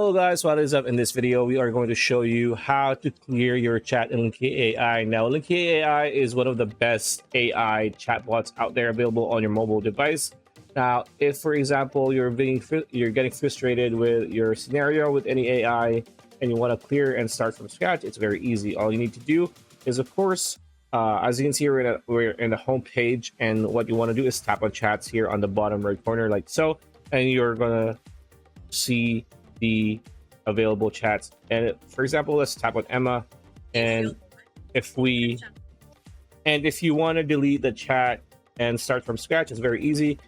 Hello guys, what is up? In this video, we are going to show you how to clear your chat in Linky AI. Now, Linky AI is one of the best AI chatbots out there available on your mobile device. Now, if for example, you're getting frustrated with your scenario with any AI and you want to clear and start from scratch, it's very easy. All you need to do is, of course, as you can see, we're in the home page, and what you want to do is tap on chats here on the bottom right corner like so, and you're gonna see the available chats. And for example, let's tap on Emma, and if you want to delete the chat and start from scratch, it's very easy.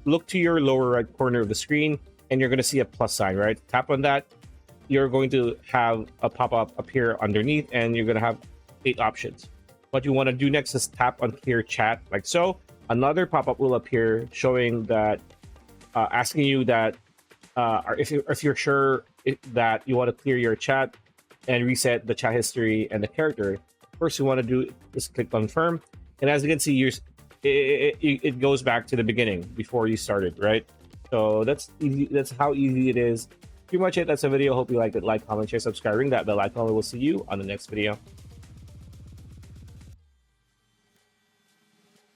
Look to your lower right corner of the screen and you're going to see a plus sign, right? Tap on that. You're going to have a pop-up appear underneath and you're going to have 8 options. What you want to do next is tap on clear chat like so. Another pop-up will appear showing that asking you that if you're sure that you want to clear your chat and reset the chat history and the character. First you want to do is click confirm, and as you can see, it goes back to the beginning before you started, right? So that's easy. That's how easy it is. Pretty much it. That's the video. Hope you liked it. Like, comment, share, subscribe, ring that bell icon. We'll see you on the next video.